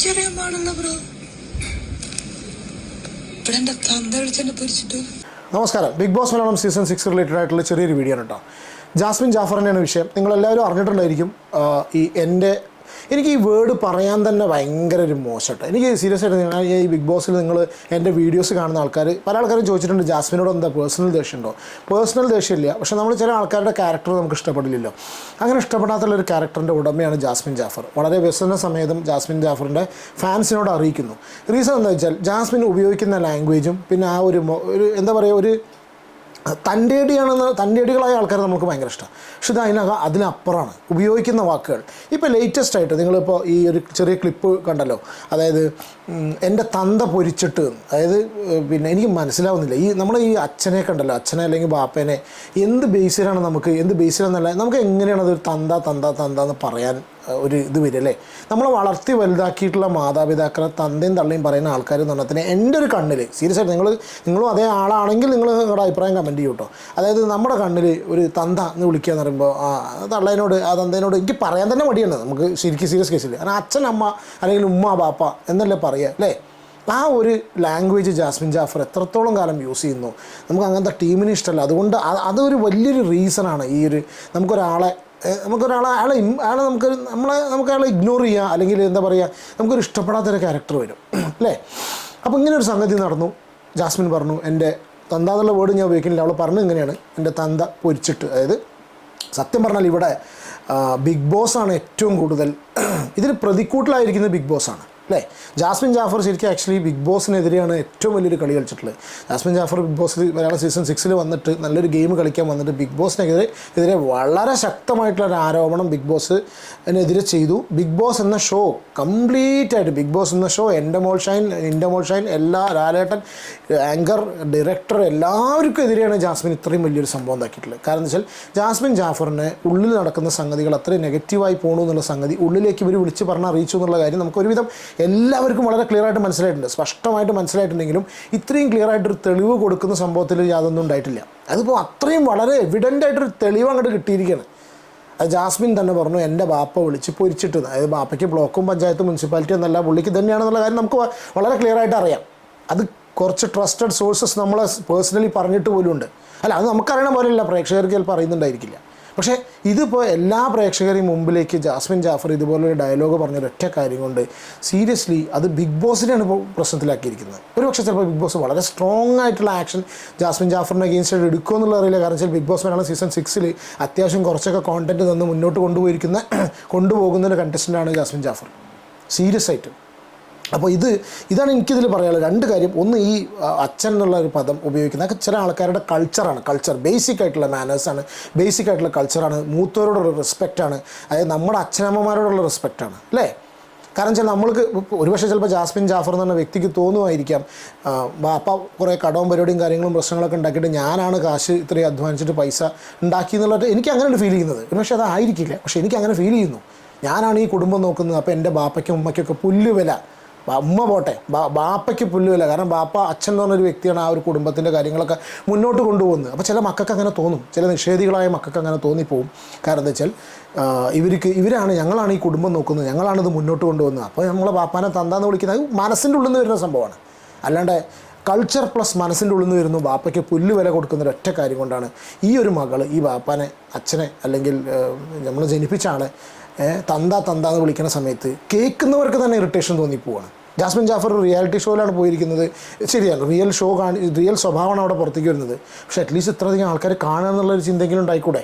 എനിക്കറിയാൻ പാടില്ല ബ്രോ. ഇവിടെ എൻ്റെ തന്ത വിളിച്ചെന്നെ പൊരിച്ചിട്ട്. നമസ്കാരം. Bigg Boss Malayalam season 6 related ആയിട്ടുള്ള ചെറിയൊരു വീഡിയോ ആണ് കേട്ടോ. ജാസ്മിൻ ജാഫറിൻ്റെയാണ് വിഷയം. നിങ്ങളെല്ലാവരും അറിഞ്ഞിട്ടുണ്ടായിരിക്കും. എനിക്ക് ഈ വേർഡ് പറയാൻ തന്നെ ഭയങ്കര ഒരു മോശമായിട്ട്. എനിക്ക് സീരിയസ് ആയിട്ട് നിങ്ങൾ ഈ ബിഗ് ബോസിൽ നിങ്ങൾ എൻ്റെ വീഡിയോസ് കാണുന്ന ആൾക്കാർ പല ആൾക്കാരും ചോദിച്ചിട്ടുണ്ട് ജാസ്മിനോട് എന്താ പേഴ്സണൽ ദേഷ്യമുണ്ടോ. പേഴ്സണൽ ദേഷ്യമില്ല, പക്ഷേ നമ്മൾ ചില ആൾക്കാരുടെ ക്യാരക്ടർ നമുക്ക് ഇഷ്ടപ്പെടില്ലല്ലോ. അങ്ങനെ ഇഷ്ടപ്പെടാത്തുള്ളൊരു ക്യാരക്ടറിൻ്റെ ഉടമയാണ് ജാസ്മിൻ ജാഫർ. വളരെ വ്യസന സമേതം ജാസ്മിൻ ജാഫറിൻ്റെ ഫാൻസിനോട് അറിയിക്കുന്നു. റീസൺ എന്താ വെച്ചാൽ ജാസ്മിൻ ഉപയോഗിക്കുന്ന ലാംഗ്വേജും പിന്നെ ആ ഒരു എന്താ പറയുക, ഒരു തൻ്റെടികളായ ആൾക്കാരെ നമുക്ക് ഭയങ്കര ഇഷ്ടമാണ്. പക്ഷെ ഇത് അതിനപ്പുറമാണ് ഉപയോഗിക്കുന്ന വാക്കുകൾ. ഇപ്പോൾ ലേറ്റസ്റ്റ് ആയിട്ട് നിങ്ങളിപ്പോൾ ഈ ഒരു ചെറിയ ക്ലിപ്പ് കണ്ടല്ലോ, അതായത് എൻ്റെ തന്ത പൊരിച്ചിട്ട്, അതായത് പിന്നെ എനിക്ക് മനസ്സിലാവുന്നില്ല നമ്മൾ ഈ അച്ഛനെ കണ്ടല്ലോ, അച്ഛനെ അല്ലെങ്കിൽ ബാപ്പേനെ എന്ത് ബേസിലാണ് എന്ത് ബേസിലാണെന്നല്ല നമുക്ക് എങ്ങനെയാണ് അതൊരു തന്ത എന്ന് പറയാൻ ഒരു ഇത് വരും അല്ലേ. നമ്മളെ വളർത്തി വലുതാക്കിയിട്ടുള്ള മാതാപിതാക്കളെ തന്തയും തള്ളയും പറയുന്ന ആൾക്കാർ എന്ന് പറഞ്ഞാൽ തന്നെ എൻ്റെ ഒരു കണ്ണിൽ സീരിയസ് ആയിട്ട് നിങ്ങളും അതേ ആളാണെങ്കിൽ നിങ്ങൾ നിങ്ങളുടെ അഭിപ്രായം കമൻറ്റ് ചെയ്യും കേട്ടോ. അതായത് നമ്മുടെ കണ്ണിൽ ഒരു തന്ത എന്ന് വിളിക്കുക എന്ന് പറയുമ്പോൾ ആ തള്ളേനോട് ആ തന്തേനോട് എനിക്ക് പറയാൻ തന്നെ മടിയാണ് നമുക്ക് ശരിക്കും സീരിയസ് കേസിൽ. കാരണം അച്ഛൻ അമ്മ അല്ലെങ്കിൽ ഉമ്മ ബാപ്പ എന്നല്ലേ പറയുക അല്ലേ. ആ ഒരു ലാംഗ്വേജ് ജാസ്മിൻ ജാഫർ എത്രത്തോളം കാലം യൂസ് ചെയ്യുന്നു, നമുക്ക് അങ്ങനത്തെ ടീമിന് ഇഷ്ടമല്ല. അതുകൊണ്ട് അതൊരു വലിയൊരു റീസണാണ് ഈ ഒരു നമുക്കൊരാളെ നമുക്ക് അയാളെ ഇഗ്നോർ ചെയ്യുക, അല്ലെങ്കിൽ എന്താ പറയുക, നമുക്കൊരു ഇഷ്ടപ്പെടാത്തൊരു ക്യാരക്ടർ വരും അല്ലേ. അപ്പോൾ ഇങ്ങനെ ഒരു സംഗതി നടന്നു. ജാസ്മിൻ പറഞ്ഞു എൻ്റെ തന്ത എന്നുള്ള വേർഡ് ഞാൻ ഉപയോഗിക്കുന്നില്ല, അവൾ പറഞ്ഞു ഇങ്ങനെയാണ് എൻ്റെ തന്ത പൊരിച്ചിട്ട്. അതായത് സത്യം പറഞ്ഞാൽ ഇവിടെ ബിഗ് ബോസാണ് ഏറ്റവും കൂടുതൽ ഇതിൽ പ്രതിക്കൂട്ടിലായിരിക്കുന്നത് ബിഗ് ബോസാണ് അല്ലേ. ജാസ്മിൻ ജാഫർ ശരിക്കും ആക്ച്വലി ബിഗ് ബോസിനെതിരെയാണ് ഏറ്റവും വലിയൊരു കളി കളിച്ചിട്ടുള്ളത്. ജാസ്മിൻ ജാഫർ ബിഗ് ബോസിൽ മലയാളം സീസൺ 6 വന്നിട്ട് നല്ലൊരു ഗെയിം കളിക്കാൻ വന്നിട്ട് ബിഗ് ബോസിനെതിരെ വളരെ ശക്തമായിട്ടുള്ളൊരു ആരോപണം ബിഗ് ബോസിനെതിരെ ചെയ്തു. ബിഗ് ബോസ് എന്ന ഷോ കംപ്ലീറ്റ് ആയിട്ട് ബിഗ് ബോസ് എന്ന ഷോ എൻ്റെ മോൾ ഷൈൻ എല്ലാ ലാലേട്ടൻ ആങ്കർ ഡയറക്ടർ എല്ലാവർക്കും എതിരെയാണ് ജാസ്മിൻ ഇത്രയും വലിയൊരു സംഭവം ഉണ്ടാക്കിയിട്ടുള്ളത്. കാരണം എന്ന് വെച്ചാൽ ജാസ്മിൻ ജാഫറിന് ഉള്ളിൽ നടക്കുന്ന സംഗതികൾ അത്രയും നെഗറ്റീവായി പോകണു എന്നുള്ള സംഗതി ഉള്ളിലേക്ക് ഇവർ വിളിച്ച് പറഞ്ഞ് അറിയിച്ചു എന്നുള്ള കാര്യം നമുക്ക് ഒരുവിധം എല്ലാവർക്കും വളരെ ക്ലിയർ ആയിട്ട് മനസ്സിലായിട്ടുണ്ട്. സ്പഷ്ടമായിട്ട് മനസ്സിലായിട്ടുണ്ടെങ്കിലും ഇത്രയും ക്ലിയർ ആയിട്ടൊരു തെളിവ് കൊടുക്കുന്ന സംഭവത്തിൽ യാതൊന്നും ഉണ്ടായിട്ടില്ല. അതിപ്പോൾ അത്രയും വളരെ എവിഡൻ്റ് ആയിട്ടൊരു തെളിവ് അങ്ങോട്ട് കിട്ടിയിരിക്കുകയാണ്. അത് ജാസ്മിൻ തന്നെ പറഞ്ഞു എൻ്റെ ബാപ്പ വിളിച്ച് പൊരിച്ചിട്ട്. അതായത് ബാപ്പയ്ക്ക് ബ്ലോക്കും പഞ്ചായത്തും മുനിസിപ്പാലിറ്റി എന്നല്ല, പുള്ളിക്ക് തന്നെയാണെന്നുള്ള കാര്യം നമുക്ക് വളരെ ക്ലിയർ ആയിട്ട് അറിയാം. അത് കുറച്ച് ട്രസ്റ്റഡ് സോഴ്സസ് നമ്മളെ പേഴ്സണലി പറഞ്ഞിട്ട് പോലും ഉണ്ട്. അല്ല, അത് നമുക്കറിയണ പോലെയല്ല, പ്രേക്ഷകർക്ക് ചിലപ്പോൾ അറിയുന്നുണ്ടായിരിക്കില്ല. പക്ഷേ ഇതിപ്പോൾ എല്ലാ പ്രേക്ഷകരെയും മുമ്പിലേക്ക് ജാസ്മിൻ ജാഫർ ഇതുപോലൊരു ഡയലോഗ് പറഞ്ഞൊരൊറ്റ കാര്യം കൊണ്ട് സീരിയസ്ലി അത് ബിഗ് ബോസിനെയാണ് ഇപ്പോൾ പ്രശ്നത്തിലാക്കിയിരിക്കുന്നത്. ഒരുപക്ഷെ ചിലപ്പോൾ ബിഗ് ബോസ് വളരെ സ്ട്രോങ് ആയിട്ടുള്ള ആക്ഷൻ ജാസ്മിൻ ജാഫറിനെ അഗെയിൻസ്റ്റ് എടുക്കുമോ എന്നുള്ള അറിയില്ല. കാരണം വെച്ചാൽ ബിഗ് ബോസ് മലയാളം സീസൺ 6 അത്യാവശ്യം കുറച്ചൊക്കെ കോണ്ടൻറ്റ് തന്ന് മുന്നോട്ട് കൊണ്ടുപോകുന്ന ഒരു കണ്ടസ്റ്റൻ്റാണ് ജാസ്മിൻ ജാഫർ സീരിയസ് ആയിട്ട്. അപ്പോൾ ഇതാണ് എനിക്കിതിൽ പറയാനുള്ളത്. രണ്ട് കാര്യം. ഒന്ന്, ഈ അച്ഛൻ എന്നുള്ള ഒരു പദം ഉപയോഗിക്കുന്ന ചില ആൾക്കാരുടെ കൾച്ചർ ബേസിക് ആയിട്ടുള്ള മാനേഴ്സാണ്, ബേസിക് ആയിട്ടുള്ള കൾച്ചറാണ്, മൂത്തവരോടുള്ള റെസ്പെക്റ്റാണ്, അതായത് നമ്മുടെ അച്ഛനമ്മമാരോടുള്ള റെസ്പെക്റ്റാണ് അല്ലേ. കാരണം വെച്ചാൽ നമ്മൾക്ക് ഒരുപക്ഷെ ചിലപ്പോൾ ജാസ്മിൻ ജാഫർ എന്ന് പറഞ്ഞ വ്യക്തിക്ക് തോന്നുമായിരിക്കാം ബാപ്പ കുറേ കടവും പരിപാടിയും കാര്യങ്ങളും പ്രശ്നങ്ങളൊക്കെ ഉണ്ടാക്കിയിട്ട് ഞാനാണ് കാശ് ഇത്രയും അധ്വാനിച്ചിട്ട് പൈസ ഉണ്ടാക്കി എന്നുള്ളത് എനിക്ക് അങ്ങനെയാണ് ഫീൽ ചെയ്യുന്നത്. പക്ഷേ അതായിരിക്കില്ല. പക്ഷേ എനിക്ക് അങ്ങനെ ഫീൽ ചെയ്യുന്നു. ഞാനാണ് ഈ കുടുംബം നോക്കുന്നത്. അപ്പോൾ എൻ്റെ ബാപ്പയ്ക്കും ഉമ്മയ്ക്കൊക്കെ പുല്ലുവില, ഉമ്മ പോട്ടെ, ബാപ്പയ്ക്ക് പുല്ലുവില്ല. കാരണം ബാപ്പ അച്ഛൻ എന്ന് പറഞ്ഞൊരു വ്യക്തിയാണ് ആ ഒരു കുടുംബത്തിൻ്റെ കാര്യങ്ങളൊക്കെ മുന്നോട്ട് കൊണ്ടുപോകുന്നത്. അപ്പോൾ ചില മക്കൾക്ക് അങ്ങനെ തോന്നും, ചില നിഷേധികളായ മക്കൾക്ക് അങ്ങനെ തോന്നിപ്പോവും. കാരണം എന്താ വെച്ചാൽ ഞങ്ങളാണ് ഈ കുടുംബം നോക്കുന്നത്, ഞങ്ങളാണിത് മുന്നോട്ട് കൊണ്ടുപോകുന്നത്. അപ്പോൾ നമ്മളെ ബാപ്പാനെ തന്താന്ന് വിളിക്കുന്നത് മനസ്സിൻ്റെ ഉള്ളിൽ നിന്ന് വരുന്ന സംഭവമാണ്. അല്ലാണ്ട് കൾച്ചർ പ്ലസ് മനസ്സിൻ്റെ ഉള്ളിൽ നിന്ന് വരുന്നു ബാപ്പയ്ക്ക് പുല്ല് വില കൊടുക്കുന്ന ഒരൊറ്റ കാര്യം കൊണ്ടാണ് ഈ ഒരു മകൾ ഈ ബാപ്പാനെ, അച്ഛനെ അല്ലെങ്കിൽ നമ്മൾ ജനിപ്പിച്ച ആളെ തന്താന്ന് വിളിക്കുന്ന സമയത്ത് കേൾക്കുന്നവർക്ക് തന്നെ ഇറിറ്റേഷൻ തോന്നിപ്പോവാണ്. ജാസ്മിൻ ജാഫർ ഒരു റിയാലിറ്റി ഷോയിലാണ് പോയിരിക്കുന്നത്. ശരിയാണ്, റിയൽ സ്വഭാവമാണ് അവിടെ പുറത്തേക്ക് വരുന്നത്. പക്ഷേ അറ്റ്ലീസ്റ്റ് ഇത്രയധികം ആൾക്കാർ കാണുക എന്നുള്ളൊരു ചിന്തയെങ്കിലും ഉണ്ടായിക്കൂടെ.